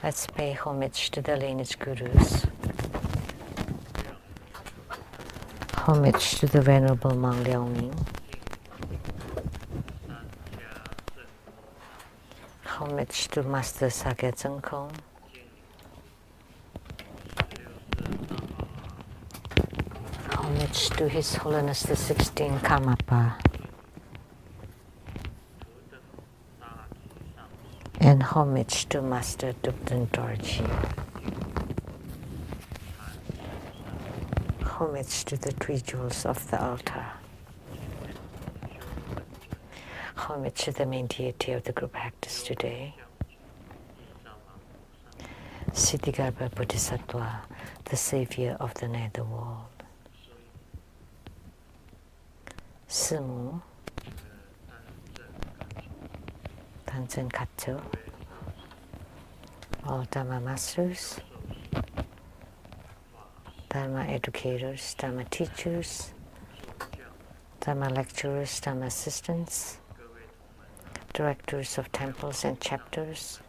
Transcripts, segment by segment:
Let's pay homage to the lineage gurus. Homage to the Venerable Monk Liao-Ming. Homage to Master Sakya Tsongkhong. Homage to His Holiness the 16th Karmapa. And homage to Master Dupten Dorji. Homage to the three jewels of the altar. Homage to the main deity of the group practice today. Siddhigarbha Bodhisattva, the savior of the netherworld. Simu, Tanzen Katto, all Dharma masters, Dharma educators, Dharma teachers, Dharma lecturers, Dharma assistants, directors of temples and chapters,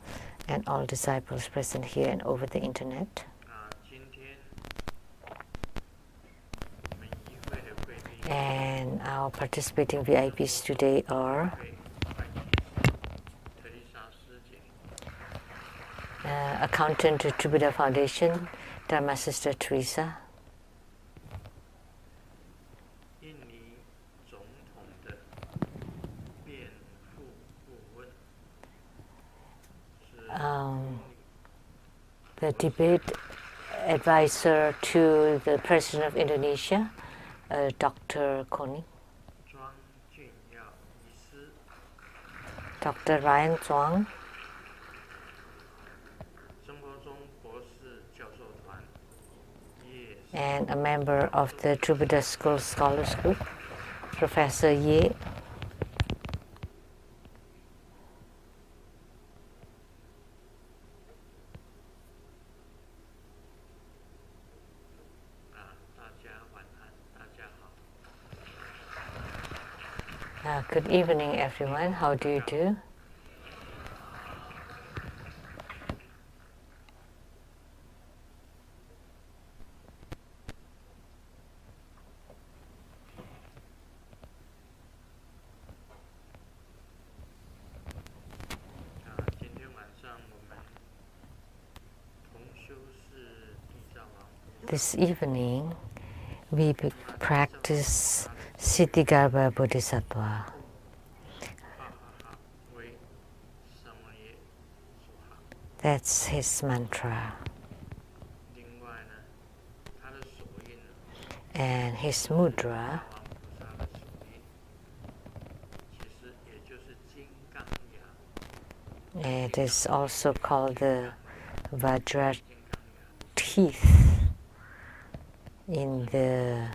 and all disciples present here and over the internet. And our participating VIPs today are Accountant to Buddha Foundation, Dharma Sister Teresa. The debate advisor to the President of Indonesia, Dr. Kony. Dr. Ryan Zhuang. And a member of the True Buddha School Scholars Group, Professor Ye. Good evening, everyone. How do you do? This evening, we practice Siddhigarbha Bodhisattva. That's his mantra. And his mudra it is also called the Vajra teeth in the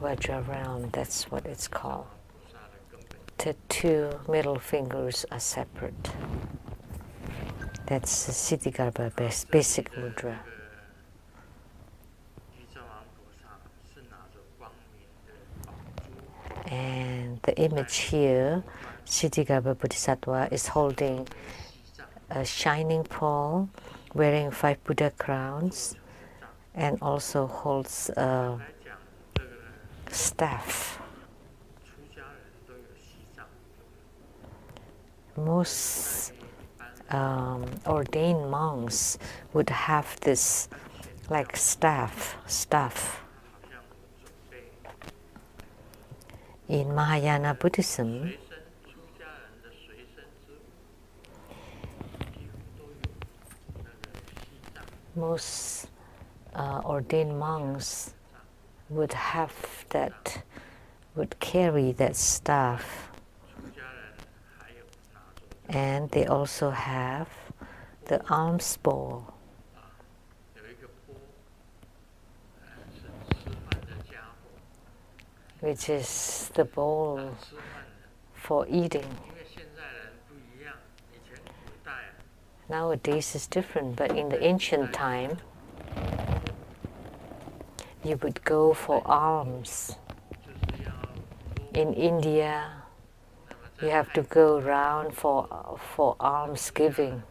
Vajra realm. That's what it's called. The two middle fingers are separate. That's the Siddhigarbha basic mudra. And the image here, Siddhigarbha Bodhisattva is holding a shining pole, wearing 5 Buddha crowns, and also holds a staff. Most ordained monks would have this like staff. In Mahayana Buddhism, most ordained monks would have that, would carry that staff. And they also have the alms bowl, which is the bowl for eating. Nowadays it's different, but in the ancient time, you would go for alms. In India, you have to go around for alms giving.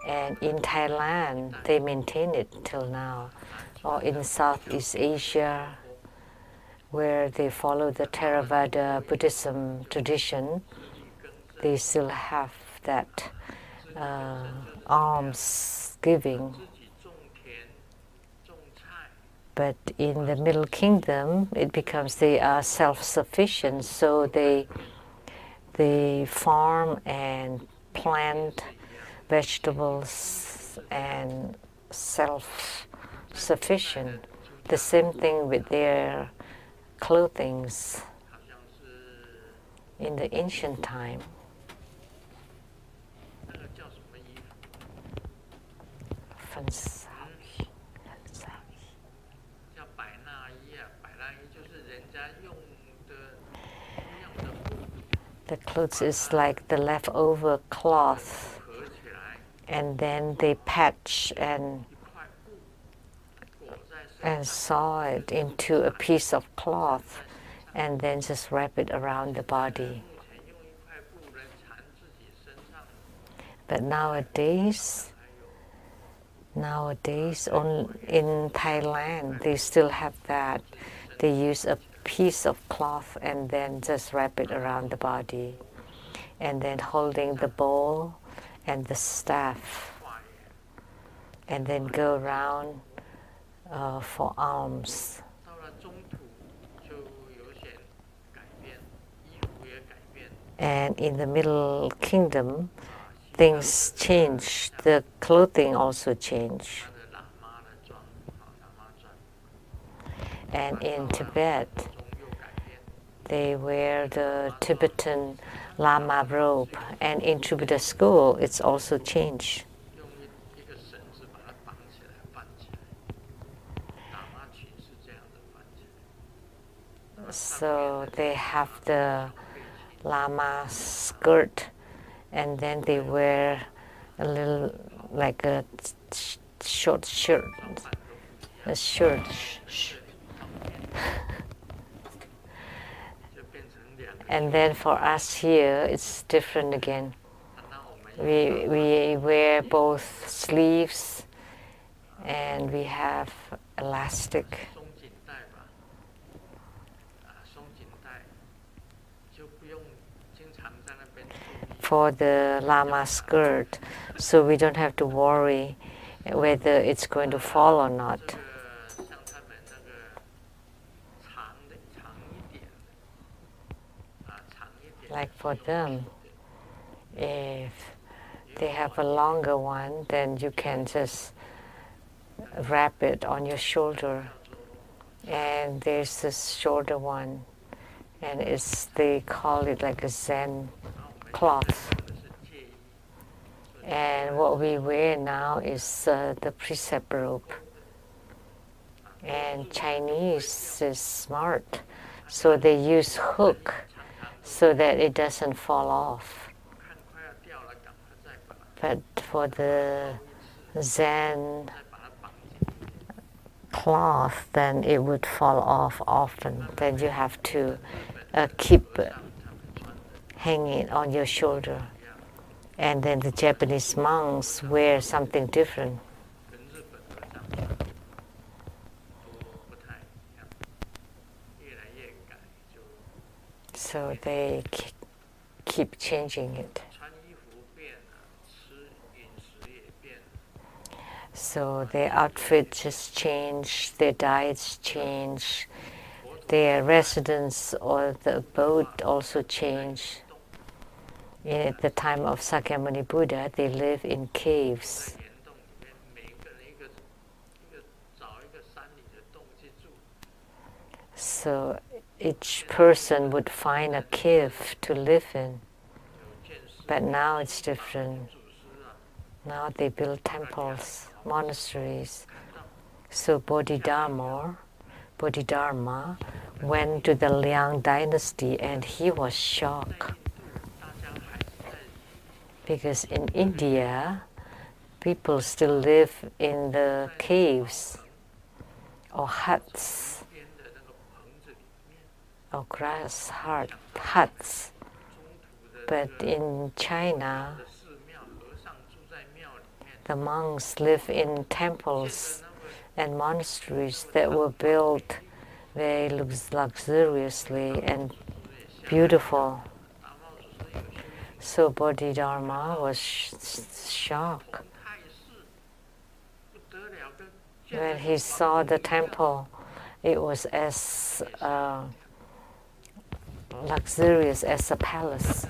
And in Thailand, they maintain it till now. Or in Southeast Asia, where they follow the Theravada Buddhism tradition, they still have that alms giving. But in the Middle Kingdom, it becomes they are self-sufficient, so they farm and plant vegetables and self-sufficient. The same thing with their clothings. In the ancient time, the clothes is like the leftover cloth, and then they patch and sew it into a piece of cloth, and then just wrap it around the body. But nowadays, in Thailand, they still have that. They use a piece of cloth and then just wrap it around the body, and then holding the bowl and the staff, and then go around for alms. And in the Middle Kingdom, things change. The clothing also change. And in Tibet, they wear the Tibetan Lama robe. And in Buddha school, it's also changed. So they have the Lama skirt, and then they wear a little, like a short shirt, a shirt. And then for us here, it's different again. We wear both sleeves, and we have elastic. For the Lama skirt, so we don't have to worry whether it's going to fall or not. Like for them, if they have a longer one, then you can just wrap it on your shoulder. And there's this shorter one, and they call it like a Zen cloth. And what we wear now is the precept robe. And Chinese is smart, so they use hook so that it doesn't fall off. But for the Zen cloth, then it would fall off often. Then you have to keep hanging it on your shoulder. And then the Japanese monks wear something different. So they keep changing it. So their outfits just change, their diets change, their residence or the abode also change. At the time of Sakyamuni Buddha, they live in caves. So each person would find a cave to live in. But now it's different. Now they build temples, monasteries. So Bodhidharma went to the Liang dynasty, and he was shocked. Because in India, people still live in the caves or huts or grass huts. But in China, The monks live in temples and monasteries that were built very luxuriously and beautiful. So Bodhidharma was shocked when he saw the temple. It was as luxurious as a palace.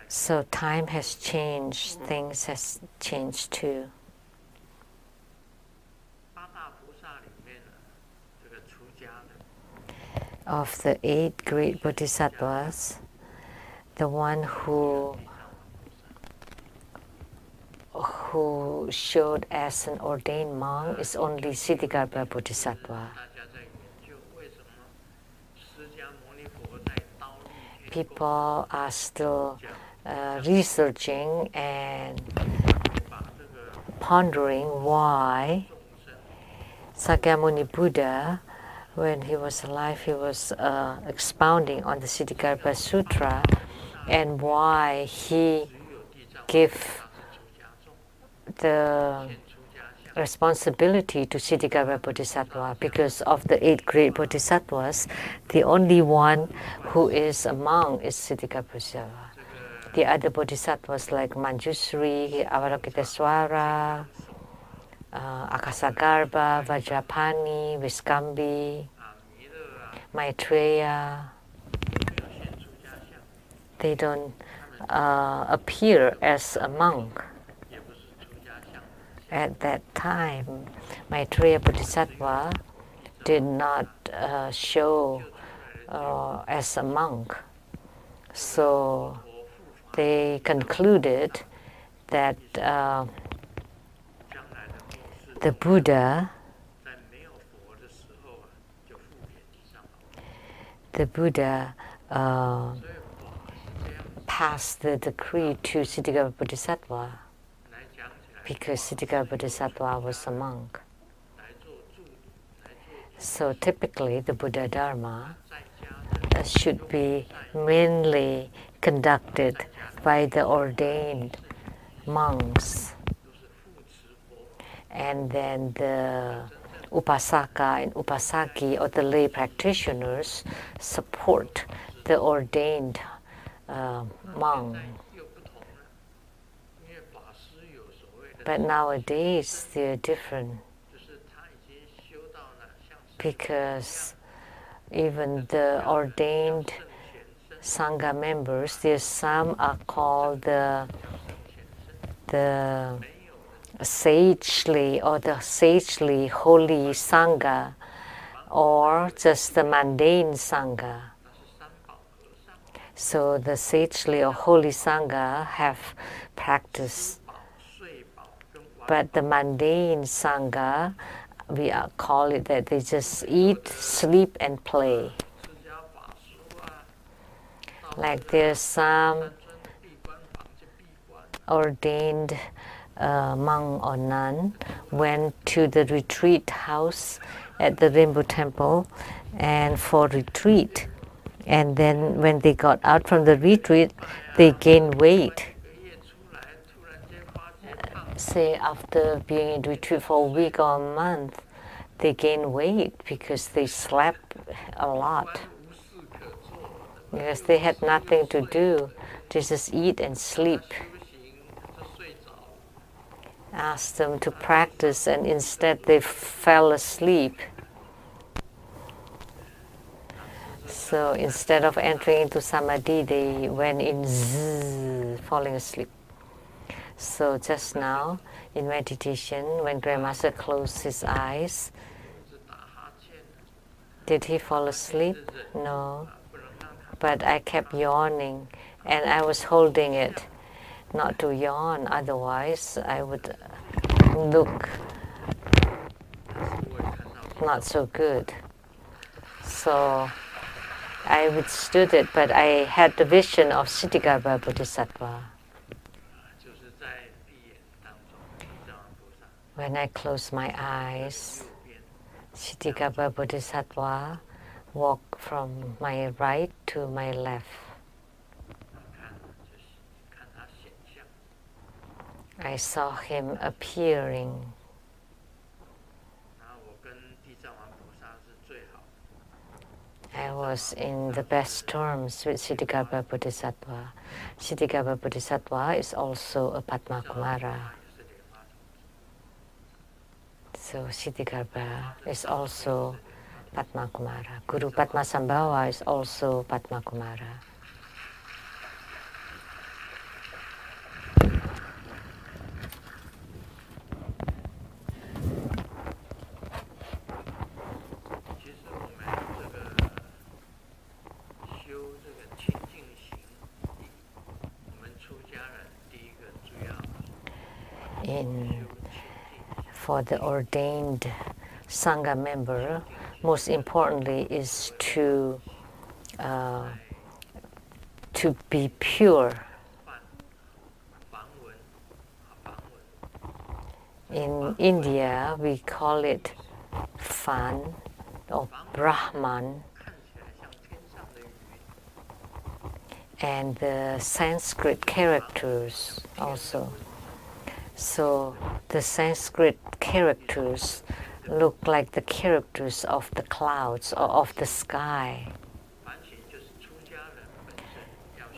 So time has changed, things has changed too. Of the 8 great bodhisattvas, the one who showed as an ordained monk is only Ksitigarbha Bodhisattva. People are still researching and pondering why Sakyamuni Buddha, when he was alive, he was expounding on the Ksitigarbha Sutra, and why he gave the responsibility to Ksitigarbha Bodhisattva. Because of the 8 great bodhisattvas, the only one who is a monk is Ksitigarbha Bodhisattva. The other bodhisattvas like Manjusri, Avalokiteswara, Akasagarbha, Vajrapani, Viskambi, Maitreya, they don't appear as a monk. At that time, Maitreya Bodhisattva did not show as a monk. So they concluded that the Buddha passed the decree to Ksitigarbha Bodhisattva, because Ksitigarbha Bodhisattva was a monk. So typically the Buddha Dharma should be mainly conducted by the ordained monks, and then the Upasaka and Upasaki, or the lay practitioners, support the ordained monk. But nowadays they're different, because even the ordained Sangha members, there's some are called the sagely or the sagely holy Sangha, or just the mundane Sangha. So the sagely or holy Sangha have practice, but the mundane Sangha, we call it that they just eat, sleep, and play. Like there's some ordained monk or nun went to the retreat house at the Rainbow Temple and for retreat, and then when they got out from the retreat, they gained weight. Say after being in retreat for a week or a month, they gain weight because they slept a lot. Because they had nothing to do, they just eat and sleep. Asked them to practice, and instead they fell asleep. So instead of entering into samadhi, they went in falling asleep. So just now, in meditation, when Grandmaster closed his eyes, did he fall asleep? No. But I kept yawning, and I was holding it not to yawn, otherwise I would look not so good. So I withstood it, but I had the vision of Ksitigarbha Bodhisattva. When I close my eyes, Ksitigarbha Bodhisattva walked from my right to my left. I saw him appearing. I was in the best terms with Siddhigarbha Bodhisattva. Siddhigarbha Bodhisattva is also a Padma Kumara. So Siddhigarbha is also Padma Kumara. Guru Padmasambhava is also Padma Kumara. For the ordained Sangha member, most importantly is to be pure. In India, we call it Fan or Brahman, and the Sanskrit characters also. So the Sanskrit characters look like the characters of the clouds or of the sky.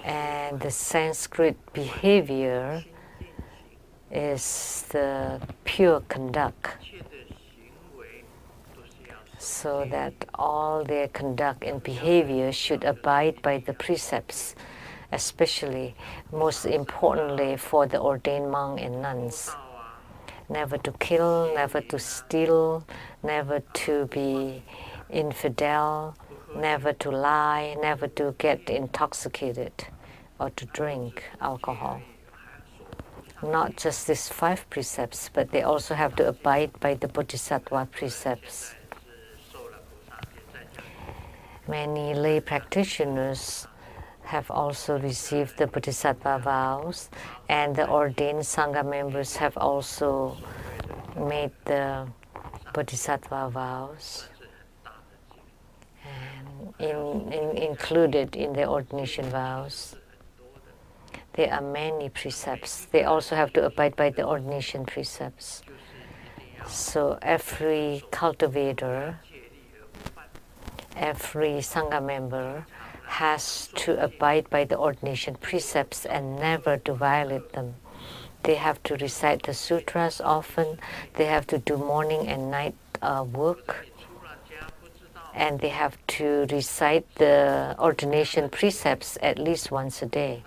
And the Sanskrit behavior is the pure conduct, so that all their conduct and behavior should abide by the precepts, especially, most importantly, for the ordained monk and nuns. Never to kill, never to steal, never to be infidel, never to lie, never to get intoxicated or to drink alcohol. Not just these 5 precepts, but they also have to abide by the Bodhisattva precepts. Many lay practitioners have also received the Bodhisattva vows, and the ordained Sangha members have also made the Bodhisattva vows and included in the ordination vows. There are many precepts. They also have to abide by the ordination precepts. So every cultivator, every Sangha member has to abide by the ordination precepts and never to violate them. They have to recite the sutras often. They have to do morning and night work. And they have to recite the ordination precepts at least once a day.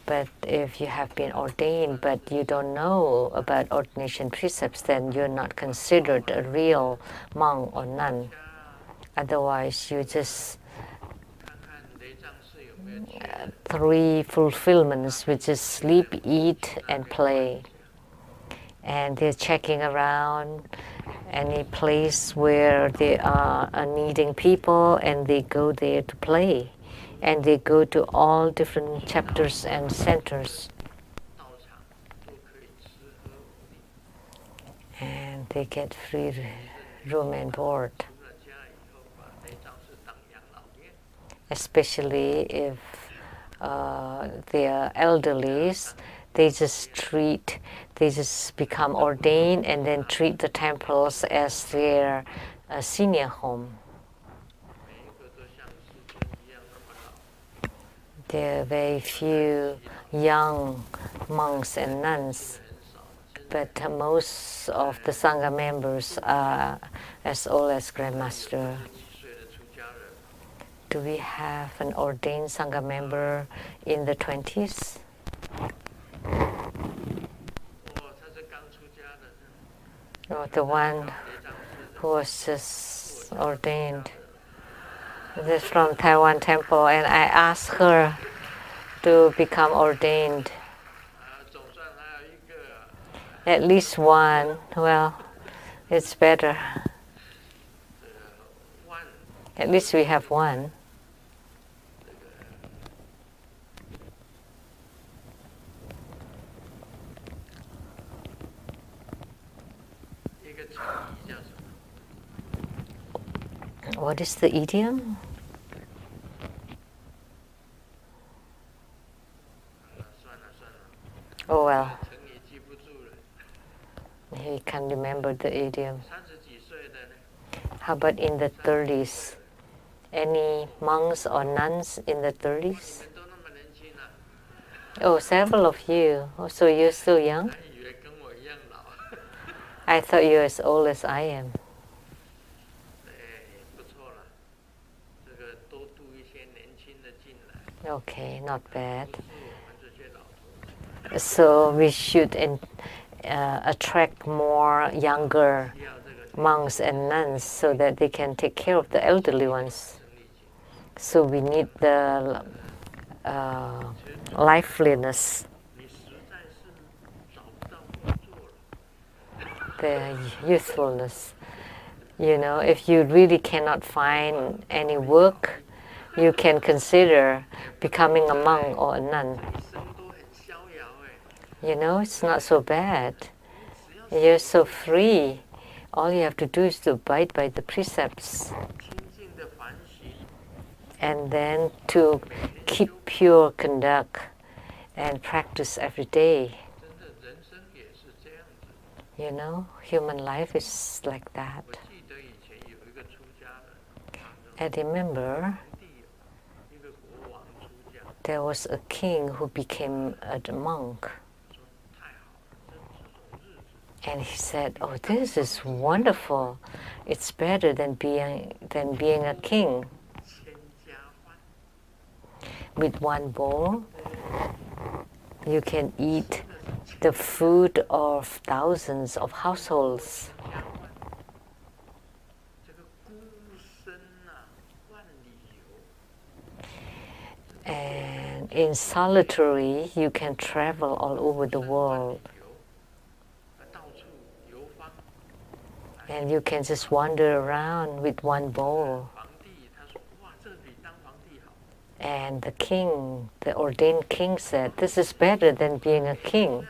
But if you have been ordained but you don't know about ordination precepts, then you're not considered a real monk or nun. Otherwise, you just 3 fulfillments, which is sleep, eat, and play. And they're checking around any place where they are needing people, and they go there to play. And they go to all different chapters and centers. And they get free room and board. Especially if they are elderlies, they just become ordained and then treat the temples as their senior home. There are very few young monks and nuns, but most of the Sangha members are as old as Grandmaster. Do we have an ordained Sangha member in the 20s? Oh, the one who was just ordained. This is from Taiwan Temple, and I asked her to become ordained. At least one. Well, it's better. At least we have one. What is the idiom? Oh, remember the idiom. How about in the 30s? Any monks or nuns in the 30s? Oh, several of you. Oh, so you're still young? I thought you're as old as I am. Okay, not bad. So we should attract more younger monks and nuns so that they can take care of the elderly ones. So we need the liveliness, the youthfulness. You know, if you really cannot find any work, you can consider becoming a monk or a nun. You know, it's not so bad. You're so free. All you have to do is to abide by the precepts. And then to keep pure conduct and practice every day. You know, human life is like that. I remember there was a king who became a monk. And he said, "Oh, this is wonderful. It's better than being a king." With one bowl, you can eat the food of thousands of households. And in solitary, you can travel all over the world. And you can just wander around with one bowl. And the king, the ordained king said, "This is better than being a king."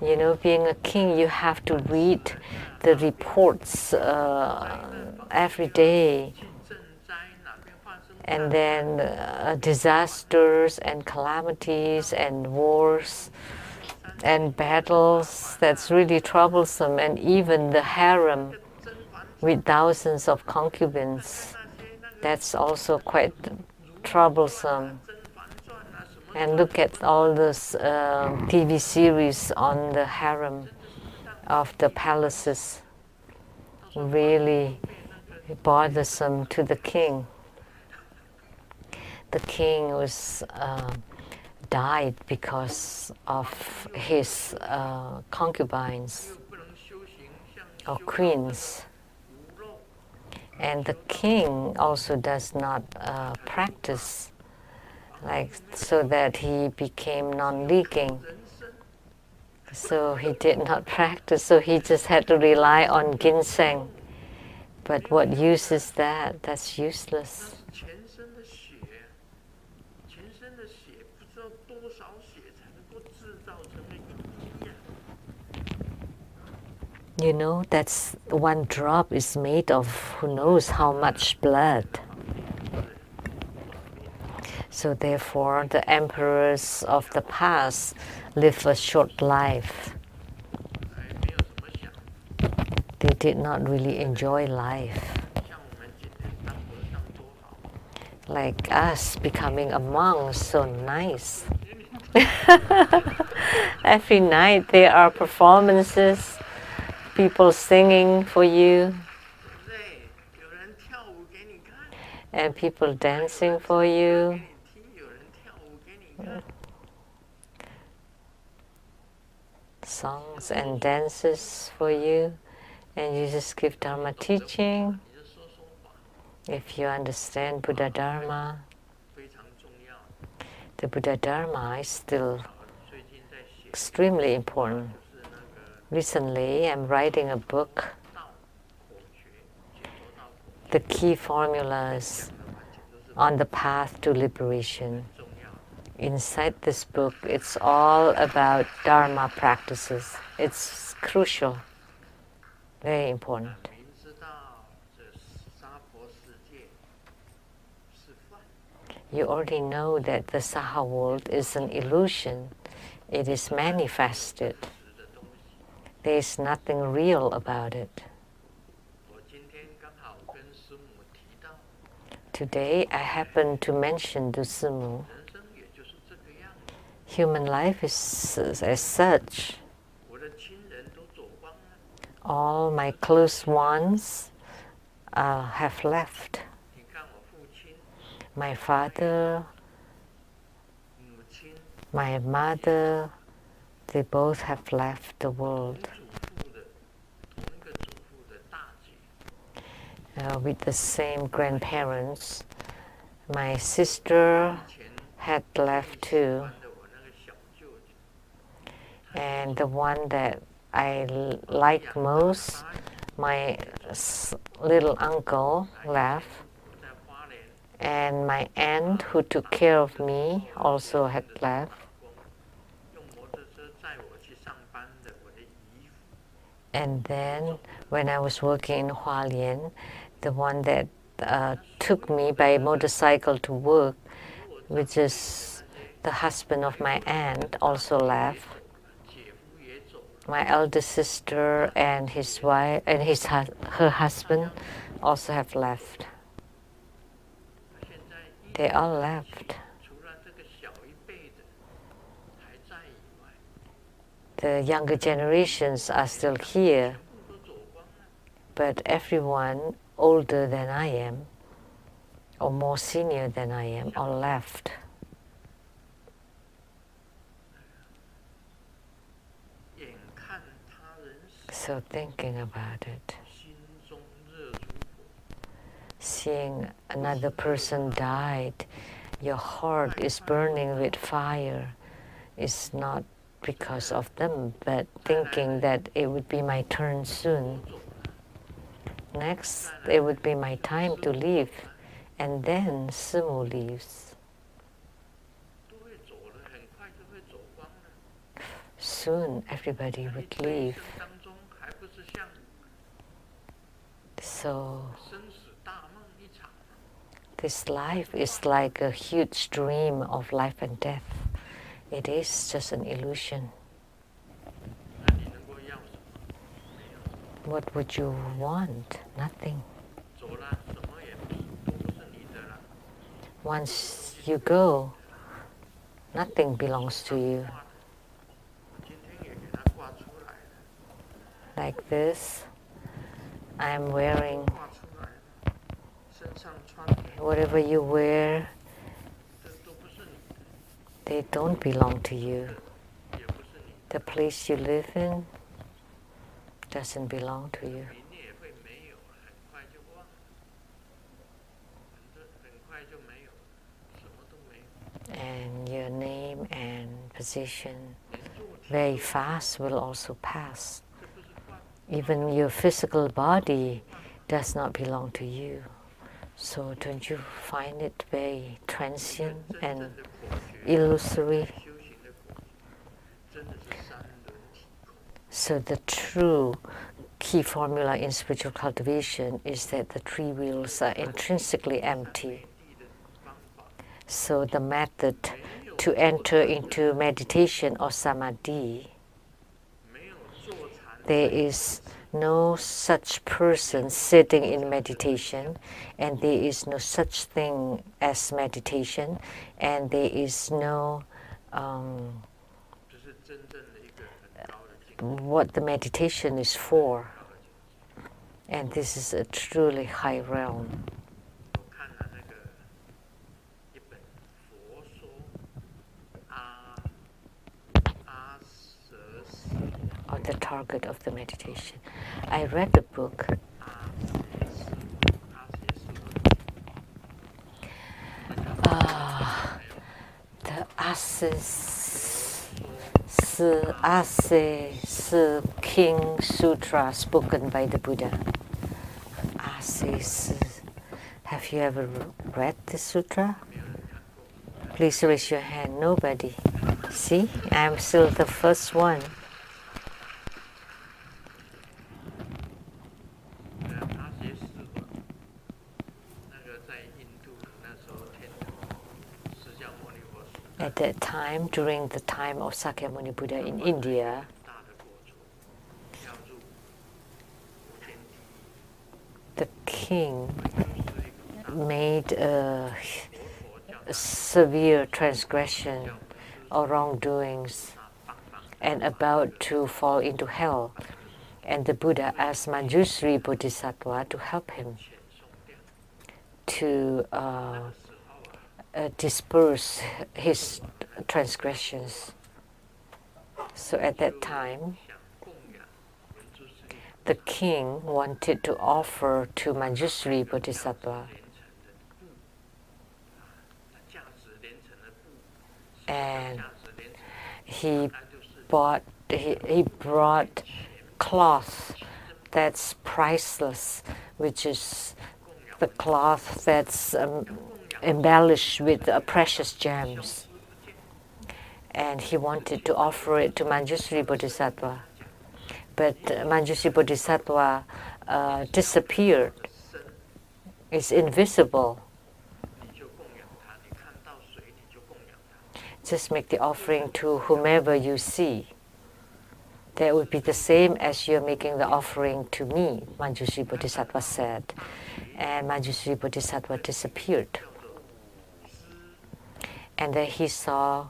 You know, being a king, you have to read the reports every day. And then disasters and calamities and wars and battles, that's really troublesome. And even the harem with thousands of concubines, that's also quite troublesome. And look at all those TV series on the harem of the palaces. Really bothersome to the king. The king was died because of his concubines or queens. And the king also does not practice, like, so that he became non-leaking. So he did not practice, so he just had to rely on ginseng. But what use is that? That's useless. You know, that's one drop is made of who knows how much blood. So therefore, the emperors of the past live a short life. They did not really enjoy life. Like us becoming a monk, so nice. Every night there are performances, people singing for you, and people dancing for you. Songs and dances for you, and you just give Dharma teaching. If you understand Buddha Dharma, the Buddha Dharma is still extremely important. Recently, I'm writing a book, The Key Formulas on the Path to Liberation. Inside this book, it's all about Dharma practices. It's crucial, very important. You already know that the Saha world is an illusion. It is manifested. There is nothing real about it. Today I happen to mention to Simu, human life is as such. All my close ones have left. My father, my mother, they both have left the world. With the same grandparents. My sister had left too. And the one that I like most, my little uncle left. And my aunt who took care of me also had left. And then when I was working in Hualien, the one that took me by motorcycle to work, which is the husband of my aunt, also left. My elder sister and his wife and her husband also have left. They all left. The younger generations are still here, but everyone older than I am, or more senior than I am, all left. So thinking about it, seeing another person died, your heart is burning with fire. It's not because of them, but thinking that it would be my turn soon. Next, it would be my time to leave, and then Simu leaves. Soon, everybody would leave. So, this life is like a huge dream of life and death. It is just an illusion. What would you want? Nothing. Once you go, nothing belongs to you. Like this, I'm wearing whatever you wear. They don't belong to you. The place you live in doesn't belong to you. And your name and position very fast will also pass. Even your physical body does not belong to you. So don't you find it very transient and illusory? So the true key formula in spiritual cultivation is that the three wheels are intrinsically empty. So the method to enter into meditation or samadhi, there is no such person sitting in meditation, and there is no such thing as meditation, and there is no what the meditation is for. And this is a truly high realm. Or the target of the meditation. I read a book. The Ase King Sutra spoken by the Buddha. Ase. Have you ever read this sutra? Please raise your hand. Nobody. See, I'm still the first one. At that time, during the time of Sakyamuni Buddha in India, king made a severe transgression or wrongdoings and about to fall into hell. And the Buddha asked Manjusri Bodhisattva to help him to disperse his transgressions. So at that time, the king wanted to offer to Manjusri Bodhisattva, and he brought cloth that's priceless, which is the cloth that's embellished with precious gems. And he wanted to offer it to Manjusri Bodhisattva. But Manjusri Bodhisattva disappeared. It's invisible. Just make the offering to whomever you see. That would be the same as you're making the offering to me, Manjusri Bodhisattva said. And Manjusri Bodhisattva disappeared. And then he saw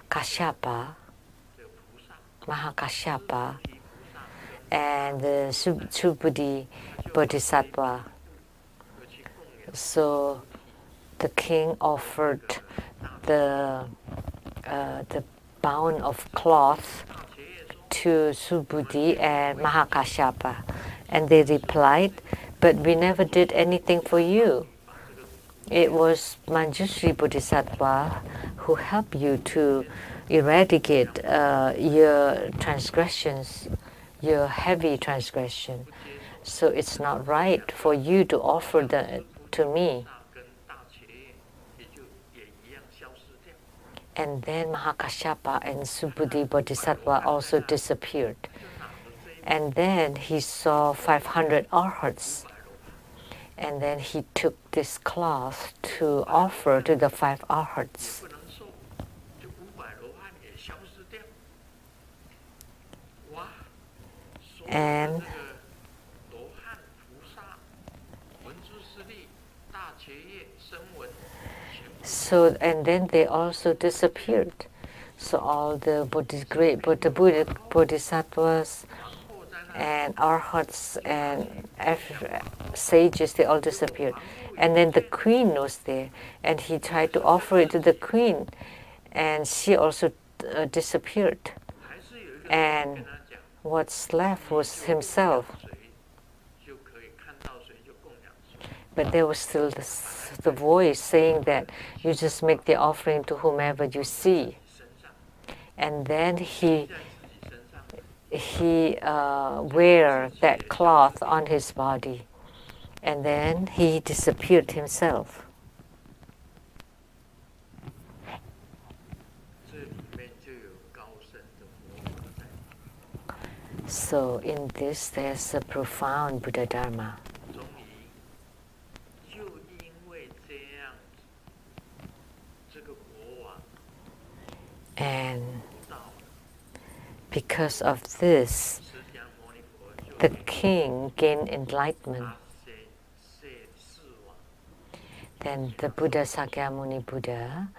Kashyapa, Mahakashyapa, and the Subhuti Bodhisattva. So the king offered the bound of cloth to Subhuti and Mahakashyapa, and they replied, "But we never did anything for you. It was Manjusri Bodhisattva who helped you to eradicate your transgressions, your heavy transgression. So it's not right for you to offer that to me." And then Mahakashyapa and Subhuti Bodhisattva also disappeared. And then he saw 500 arhats. And then he took this cloth to offer to the 5 arhats. And so, and then they also disappeared. So all the great bodhisattvas and arhats and sages, they all disappeared. And then the queen was there, and he tried to offer it to the queen, and she also disappeared. And what's left was himself. But there was still the voice saying that you just make the offering to whomever you see. And then he wear that cloth on his body, and then he disappeared himself. So in this there's a profound Buddha Dharma. And because of this, the king gained enlightenment. Then the Buddha, Sakyamuni Buddha,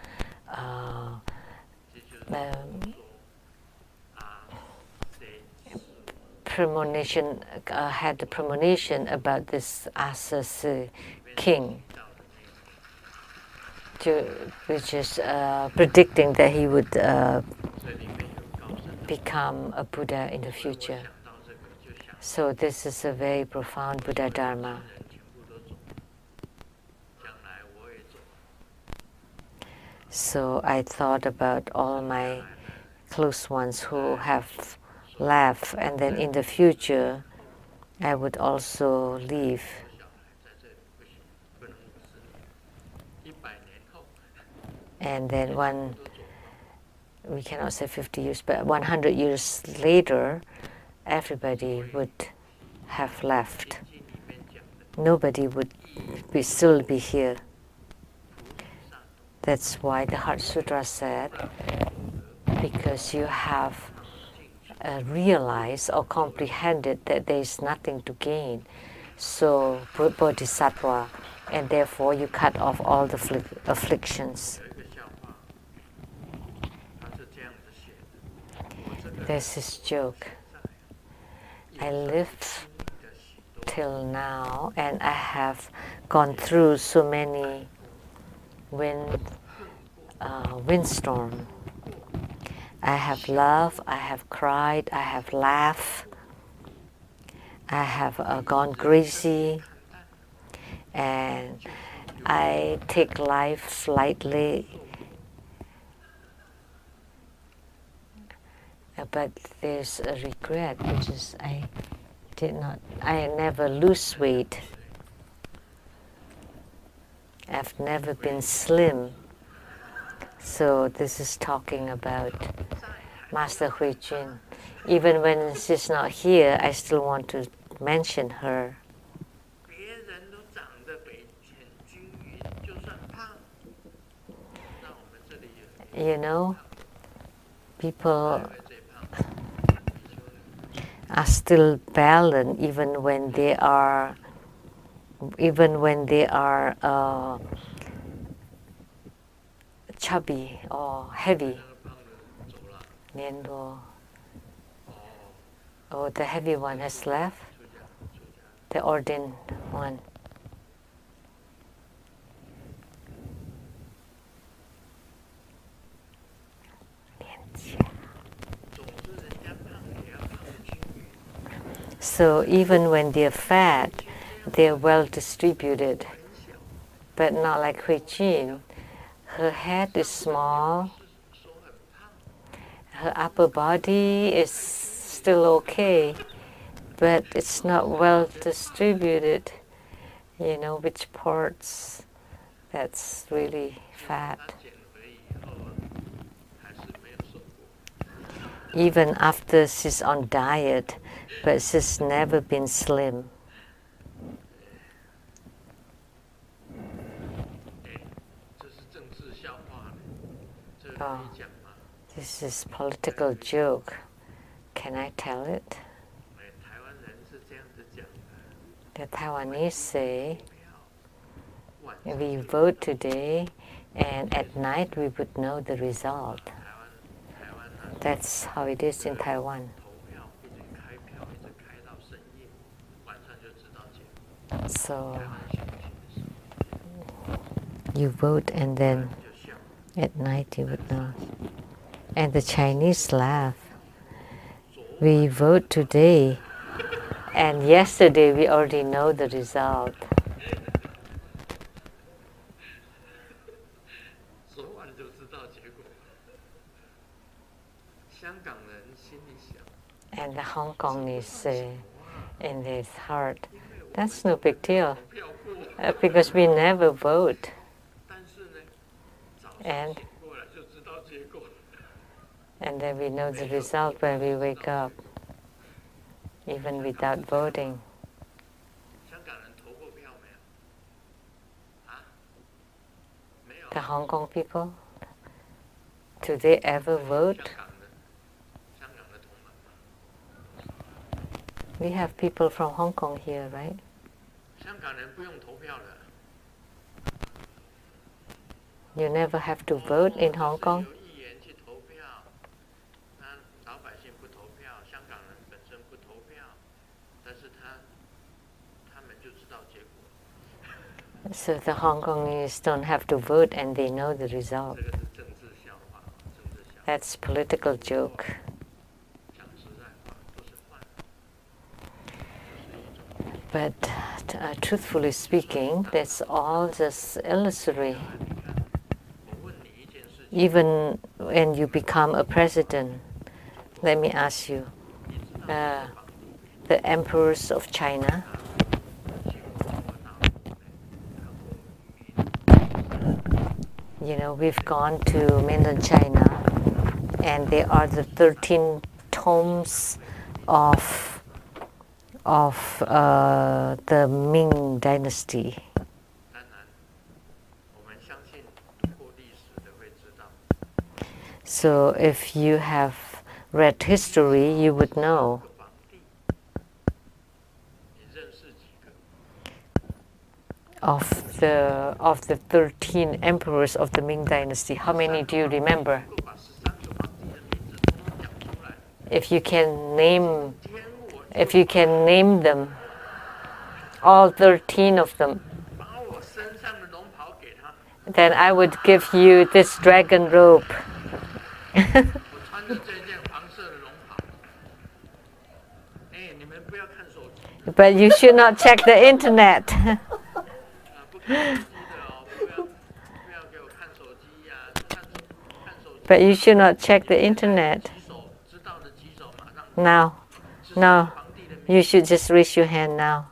had the premonition about this Asasi king, which is predicting that he would become a Buddha in the future. So this is a very profound Buddha Dharma. So I thought about all my close ones who have left, and then in the future I would also leave. And then we cannot say 50 years, but 100 years later, everybody would have left. Nobody would still be here. That's why the Heart Sutra said, because you have realized or comprehended that there is nothing to gain, so bodhisattva, and therefore you cut off all the afflictions. There's this joke. I live till now, and I have gone through so many windstorm. I have loved, I have cried, I have laughed, I have gone crazy, and I take life lightly. But there's a regret, which is I never lose weight. I've never been slim. So this is talking about Master Hui Jun. Even when she's not here, I still want to mention her. You know, people are still balanced even when they are chubby or heavy. Oh, the heavy one has left. The ordained one. So even when they're fat, they're well distributed, but not like Hui Jun. Her head is small, her upper body is still okay, but it's not well distributed. You know, which parts that's really fat. Even after she's on diet, but she's never been slim. Oh, this is political joke. Can I tell it? The Taiwanese say, we vote today, and at night we would know the result. That's how it is in Taiwan. So you vote and then at night you would know. And the Chinese laugh. We vote today, and yesterday we already know the result. And the Hong Kongese say in his heart, that's no big deal, because we never vote. And then we know the result when we wake up, even without voting. The Hong Kong people, do they ever vote? We have people from Hong Kong here, right? You never have to vote in Hong Kong? So the Hong Kongese don't have to vote and they know the result. That's political joke. But truthfully speaking, that's all just illusory. Even when you become a president, let me ask you, the emperors of China, you know, we've gone to mainland China, and there are the 13 tomes of the Ming dynasty. So if you have read history, you would know. of the 13 emperors of the Ming Dynasty. How many do you remember? If you can name them, all 13 of them, then I would give you this dragon robe. But you should not check the internet. But you should not check the internet. Now, you should just raise your hand now.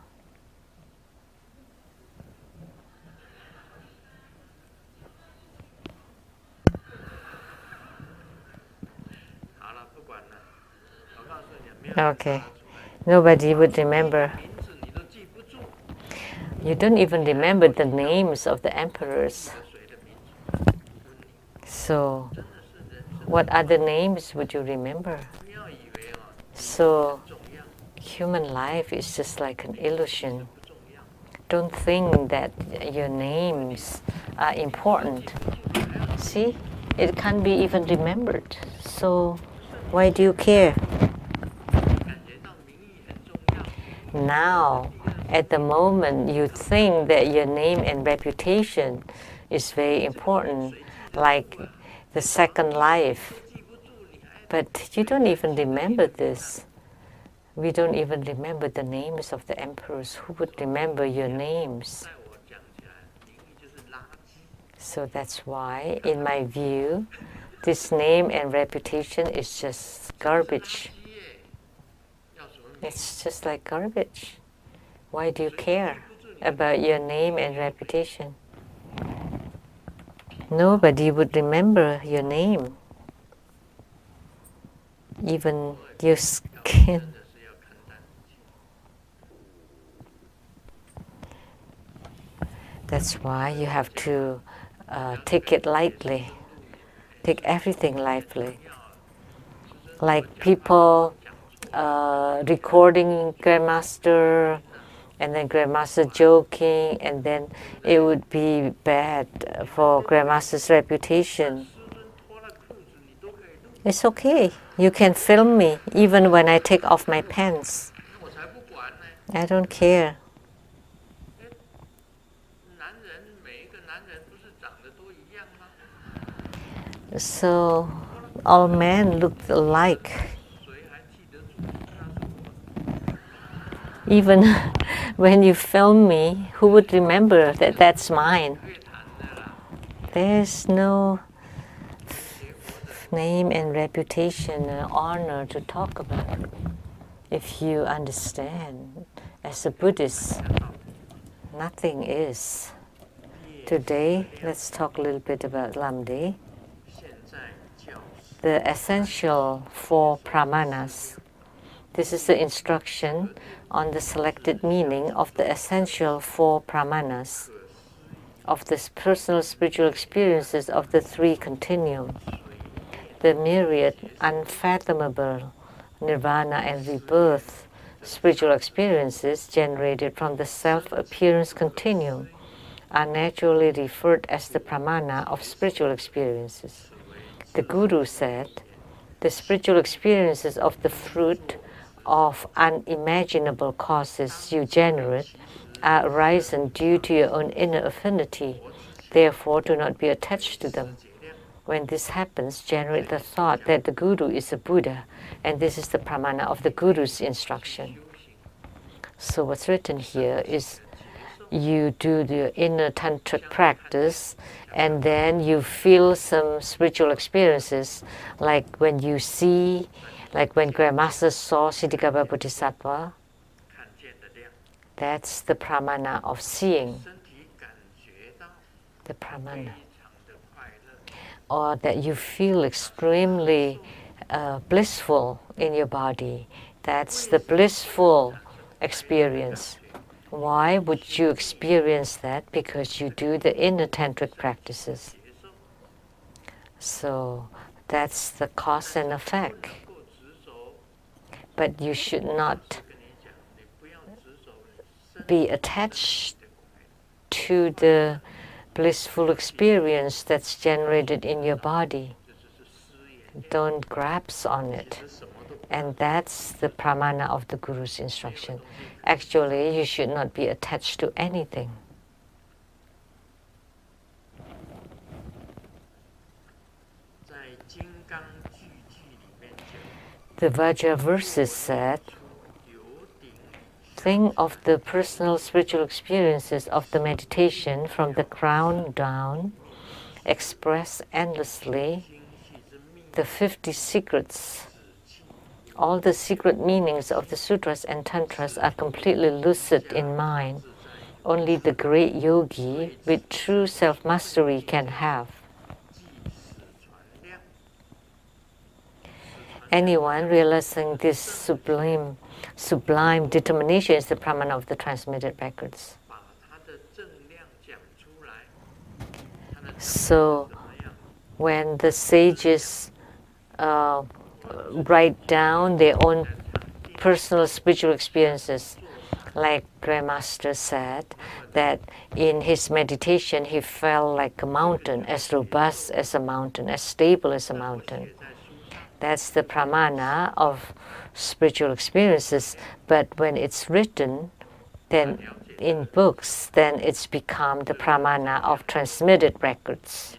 Okay, nobody would remember. You don't even remember the names of the emperors. So, what other names would you remember? So, human life is just like an illusion. Don't think that your names are important. See, it can't be even remembered. So, why do you care? Now, at the moment, you think that your name and reputation is very important, like the second life. But you don't even remember this. We don't even remember the names of the emperors. Who would remember your names? So that's why, in my view, this name and reputation is just garbage. It's just like garbage. Why do you care about your name and reputation? Nobody would remember your name, even your skin. That's why you have to take it lightly, take everything lightly. Like people recording Grandmaster, and then Grandmaster joking, and then it would be bad for Grandmaster's reputation. It's okay. You can film me even when I take off my pants. I don't care. So all men look alike. Even when you film me, who would remember that that's mine? There's no name and reputation and honor to talk about. If you understand, as a Buddhist, nothing is. Today, let's talk a little bit about Lamdre. The essential four pramanas. This is the instruction on the selected meaning of the essential four pramanas of the personal spiritual experiences of the three continuum, the myriad, unfathomable nirvana and rebirth spiritual experiences generated from the self-appearance continuum are naturally referred as the pramana of spiritual experiences. The Guru said, the spiritual experiences of the fruit of unimaginable causes you generate are arisen due to your own inner affinity. Therefore, do not be attached to them. When this happens, generate the thought that the Guru is a Buddha, and this is the pramana of the Guru's instruction. So what's written here is you do the inner tantric practice, and then you feel some spiritual experiences, like when you see, like when Grandmaster saw Siddhikapa Bodhisattva. That's the pramana of seeing, the pramana. Or that you feel extremely blissful in your body. That's the blissful experience. Why would you experience that? Because you do the inner tantric practices. So that's the cause and effect. But you should not be attached to the blissful experience that's generated in your body. Don't grasp on it. And that's the pramana of the Guru's instruction. Actually, you should not be attached to anything. The Vajra verses said, think of the personal spiritual experiences of the meditation from the crown down, express endlessly the 50 secrets. All the secret meanings of the sutras and tantras are completely lucid in mind. Only the great yogi with true self-mastery can have. Anyone realizing this sublime determination is the pramana of the transmitted records. So, when the sages write down their own personal spiritual experiences, like Grandmaster said, that in his meditation he felt like a mountain, as robust as a mountain, as stable as a mountain. That's the pramana of spiritual experiences. But when it's written, then in books, then it's become the pramana of transmitted records.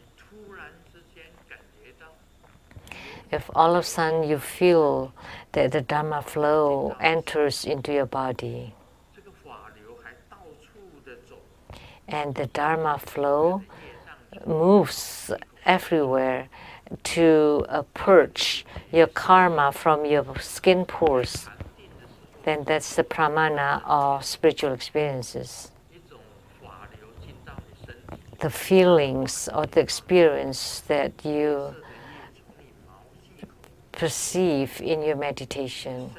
If all of a sudden you feel that the Dharma flow enters into your body, and the Dharma flow moves everywhere to purge your karma from your skin pores, then that's the pramana of spiritual experiences. The feelings or the experience that you perceive in your meditation,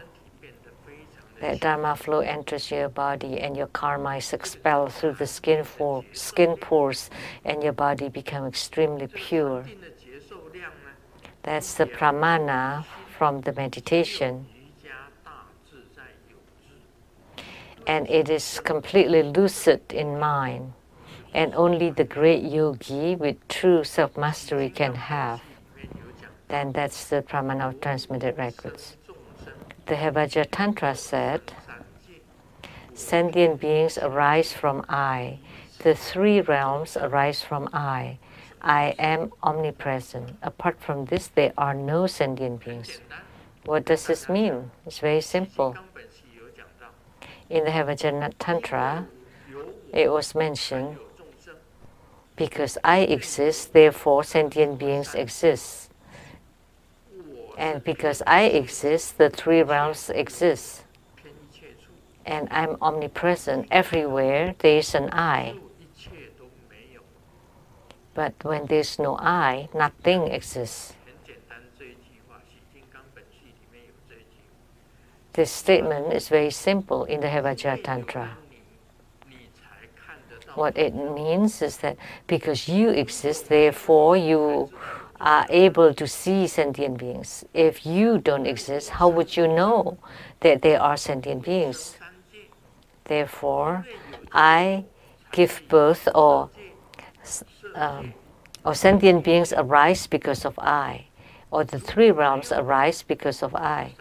that Dharma flow enters your body and your karma is expelled through the skin pores and your body becomes extremely pure. That's the pramana from the meditation. And it is completely lucid in mind. And only the great yogi with true self-mastery can have. Then that's the pramana of transmitted records. The Vajra Tantra said, sentient beings arise from I. The three realms arise from I. I am omnipresent. Apart from this, there are no sentient beings. What does this mean? It's very simple. In the Vajra Tantra, it was mentioned, because I exist, therefore sentient beings exist. And because I exist, the three realms exist. And I'm omnipresent. Everywhere there is an I. But when there's no I, nothing exists. This statement is very simple in the Vajra Tantra. What it means is that because you exist, therefore you are able to see sentient beings. If you don't exist, how would you know that there are sentient beings? Therefore, I give birth, or sentient beings arise because of I, or the three realms arise because of I,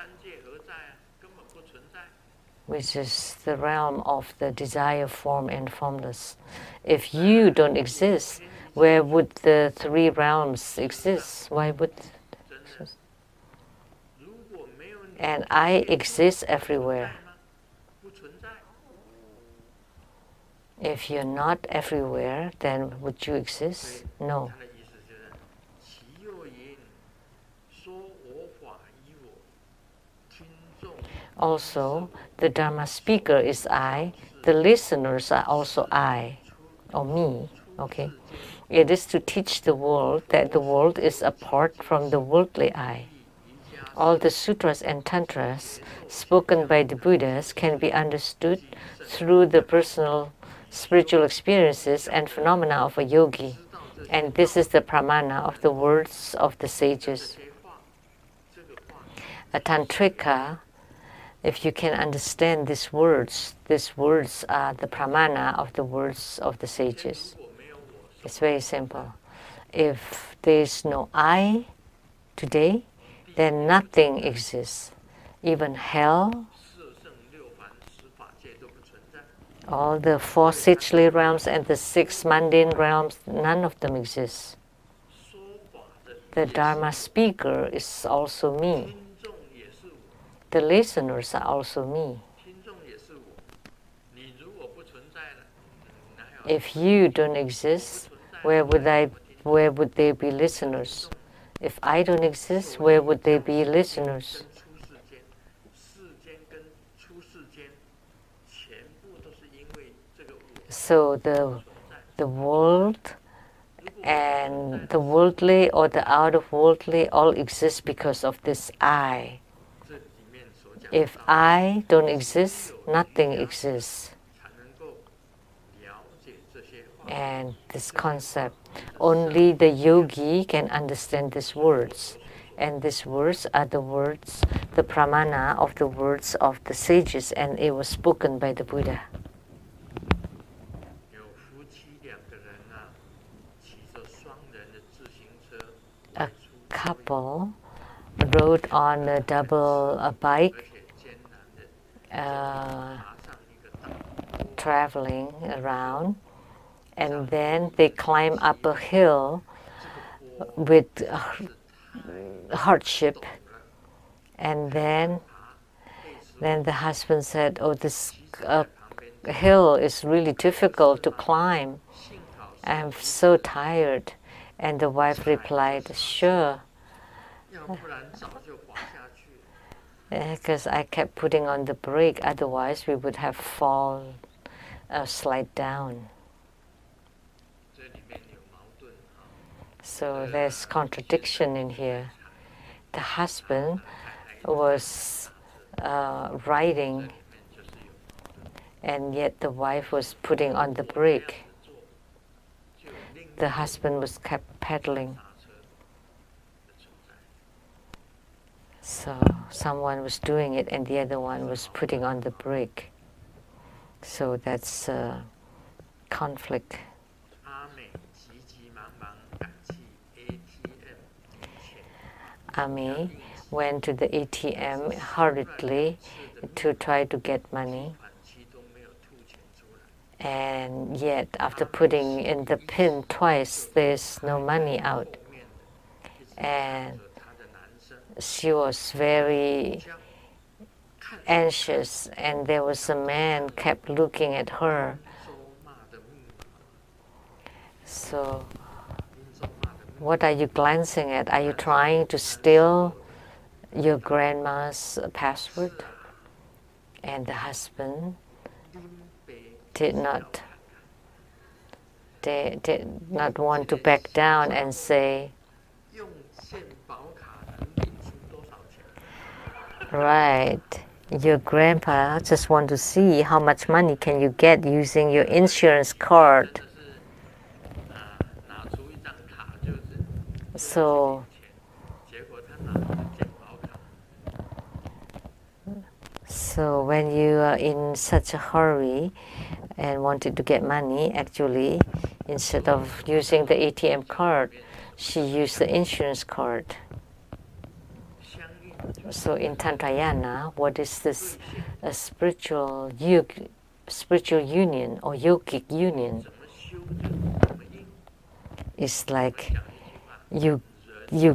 which is the realm of the desire, form, and formless. If you don't exist, where would the three realms exist? Why would they exist? And I exist everywhere. If you're not everywhere, then would you exist? No. Also, the Dharma speaker is I. The listeners are also I, or me. Okay. It is to teach the world that the world is apart from the worldly I. All the sutras and tantras spoken by the Buddhas can be understood through the personal spiritual experiences and phenomena of a yogi. And this is the pramana of the words of the sages. A tantrika If you can understand these words are the pramana of the words of the sages. It's very simple. If there is no I today, then nothing exists. Even hell, all the 4 sixthly realms and the 6 mundane realms, none of them exist. The Dharma speaker is also me. The listeners are also me. If you don't exist, where would there be listeners? If I don't exist, where would there be listeners? So the world and the worldly or the out of worldly all exist because of this I. If I don't exist, nothing exists. And this concept, only the yogi can understand these words. And these words are the words, the pramana of the words of the sages, and it was spoken by the Buddha. A couple rode on a double bike, traveling around, and then they climb up a hill with hardship, and then the husband said, "Oh, this hill is really difficult to climb. I'm so tired." And the wife replied, "Sure, because I kept putting on the brake, otherwise we would have fallen, slide down." So there's contradiction in here. The husband was riding, and yet the wife was putting on the brake. The husband was kept pedaling. So someone was doing it and the other one was putting on the brake. So that's conflict. Ami went to the ATM hurriedly to try to get money. And yet, after putting in the pin twice, there's no money out. And she was very anxious, and there was a man kept looking at her. So, what are you glancing at? Are you trying to steal your grandma's password? And the husband did not want to back down and say, "Right, your grandpa just want to see how much money can you get using your insurance card." So when you are in such a hurry and wanted to get money, actually, instead of using the ATM card, she used the insurance card. So in Tantrayana, what is this? A spiritual union or yogic union. It's like you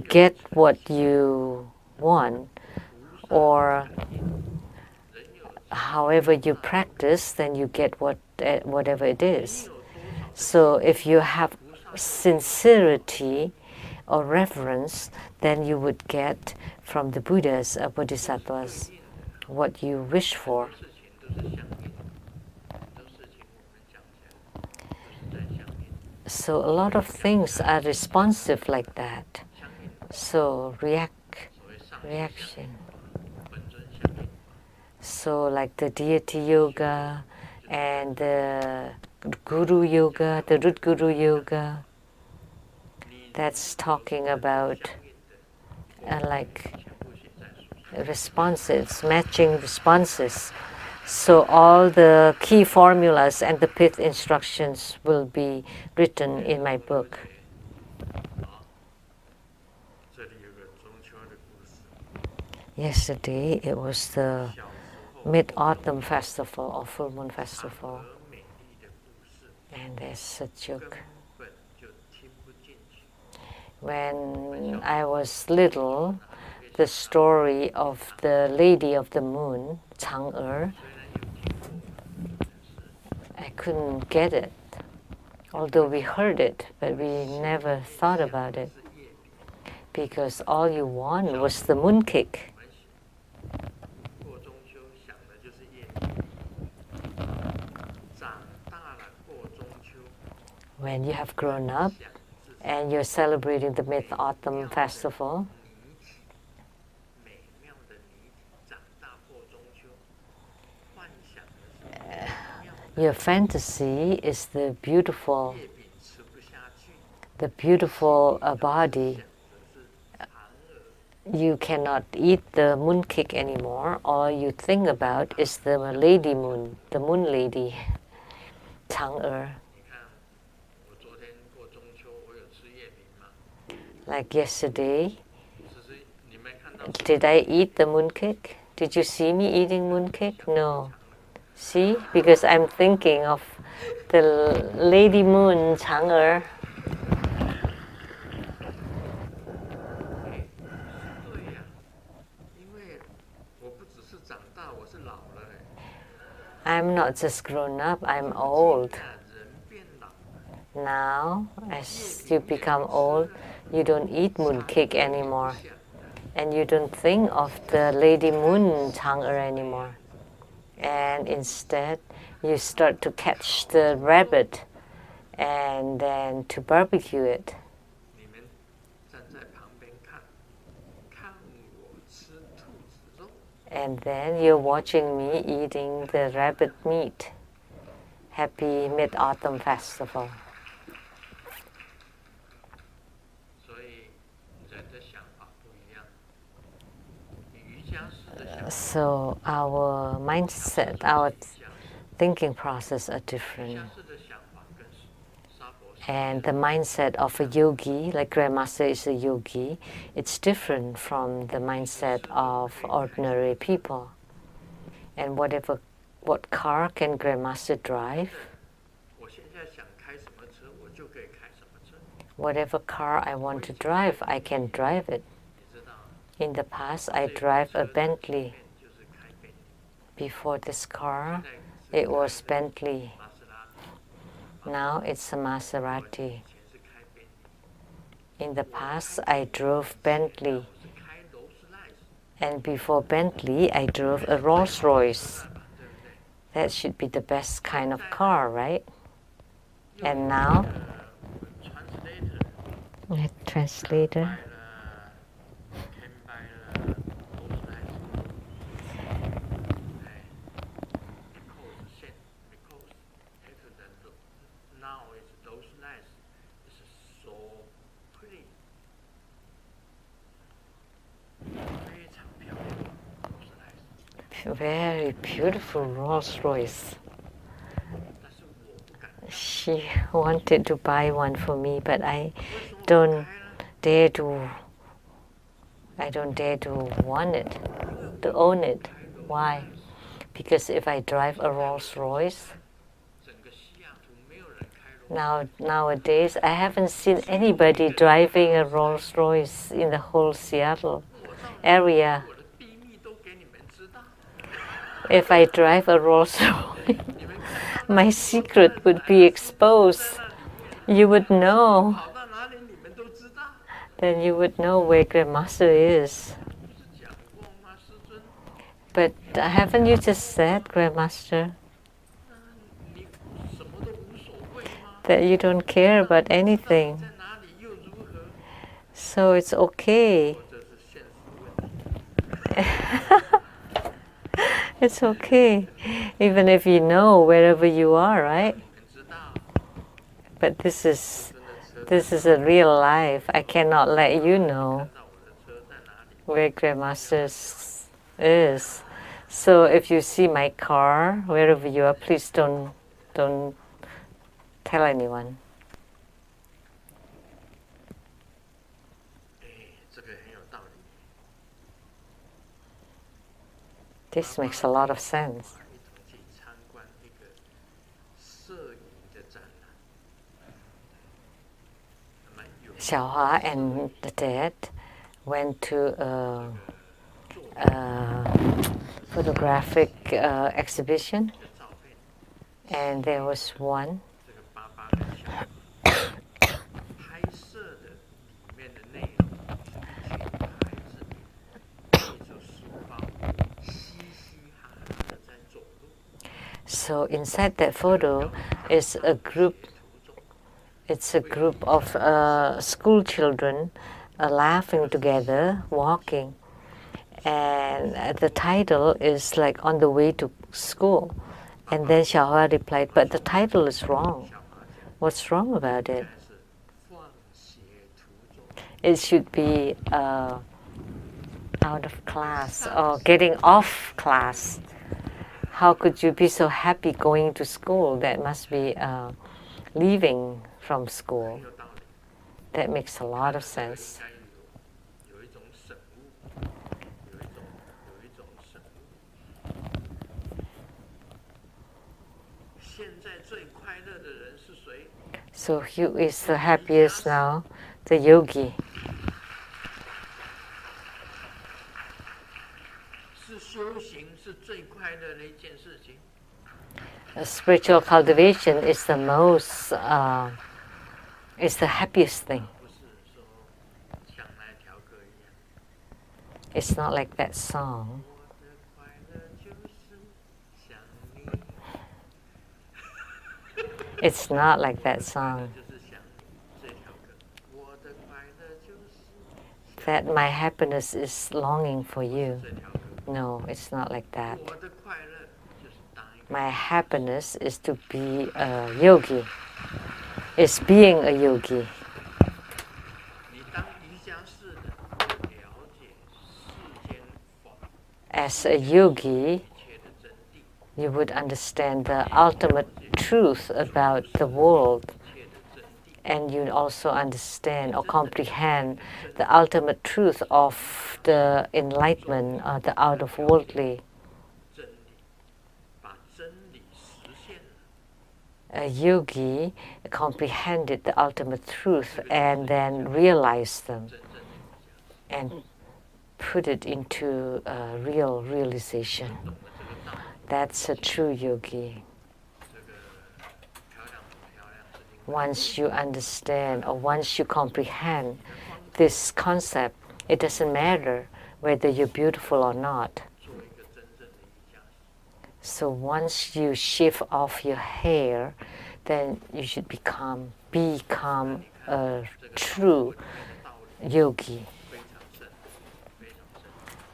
get what you want, or however you practice, then you get whatever it is. So if you have sincerity or reverence, then you would get from the Buddhas or Bodhisattvas what you wish for. So a lot of things are responsive like that. So reaction. So like the deity yoga and the guru yoga, the root guru yoga, that's talking about like responses, matching responses. So all the key formulas and the pith instructions will be written in my book. Yesterday it was the Mid-Autumn Festival or Full Moon Festival, and there's a joke. When I was little, the story of the Lady of the Moon, Chang'e, I couldn't get it, although we heard it, but we never thought about it, because all you want was the mooncake. When you have grown up and you're celebrating the Mid-Autumn Festival, your fantasy is the beautiful body. You cannot eat the mooncake anymore. All you think about is the lady moon, the moon lady, Chang'e. Like yesterday, did I eat the mooncake? Did you see me eating mooncake? No. See? Because I'm thinking of the Lady Moon, Chang'e. I'm not just grown up, I'm old. Now, as you become old, you don't eat mooncake anymore. And you don't think of the Lady Moon, Chang'e anymore. And instead, you start to catch the rabbit and then to barbecue it. And then you're watching me eating the rabbit meat. Happy Mid-Autumn Festival. So our mindset, our thinking process are different. And the mindset of a yogi, like Grandmaster is a yogi, it's different from the mindset of ordinary people. And what car can Grandmaster drive? Whatever car I want to drive, I can drive it. In the past, I drive a Bentley. Before this car, it was Bentley. Now it's a Maserati. In the past, I drove Bentley. And before Bentley, I drove a Rolls Royce. That should be the best kind of car, right? And now, translator. Very beautiful Rolls Royce. She wanted to buy one for me, but I don't dare to want it, to own it. Why? Because if I drive a Rolls Royce, nowadays I haven't seen anybody driving a Rolls Royce in the whole Seattle area. If I drive a Rolls Royce, my secret would be exposed. You would know. Then you would know where Grandmaster is. But haven't you just said, Grandmaster, that you don't care about anything? So it's okay. It's okay, even if you know wherever you are, right? But this is a real life. I cannot let you know where Grandmaster's is. So if you see my car, wherever you are, please don't tell anyone. This makes a lot of sense. Xiaohua and the dad went to a photographic exhibition, and there was one so inside that photo is a group. It's a group of school children laughing together, walking, and the title is like "On the Way to School." And then Xiaohua replied, "But the title is wrong. What's wrong about it? It should be out of class or getting off class. How could you be so happy going to school? That must be leaving from school." That makes a lot of sense. So who is the happiest now? The yogi. Spiritual cultivation is the most, is the happiest thing. It's not like that song. It's not like that song. That my happiness is longing for you. No, it's not like that. My happiness is to be a yogi. It's being a yogi. As a yogi, you would understand the ultimate truth about the world, and you also understand or comprehend the ultimate truth of the enlightenment or the out-of-worldly. A yogi comprehended the ultimate truth and then realized them and put it into real realization. That's a true yogi. Once you understand or once you comprehend this concept, it doesn't matter whether you're beautiful or not. So once you shave off your hair, then you should become a true yogi.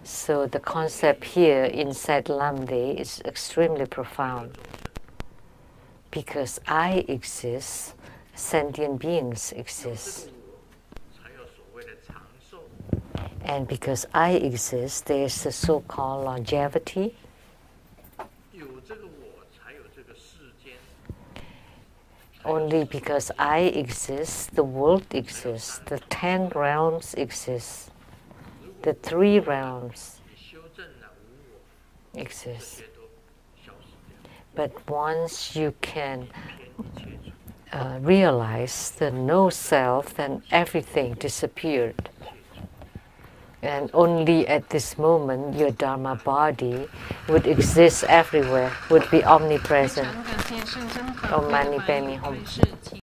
So the concept here inside Lamdre is extremely profound. Because I exist, sentient beings exist. And because I exist, there's the so-called longevity. Only because I exist, the world exists, the 10 realms exist, the 3 realms exist. But once you can realize the no self, then everything disappeared. And only at this moment, your Dharma body would exist everywhere, would be omnipresent. Om Mani Padme Hum.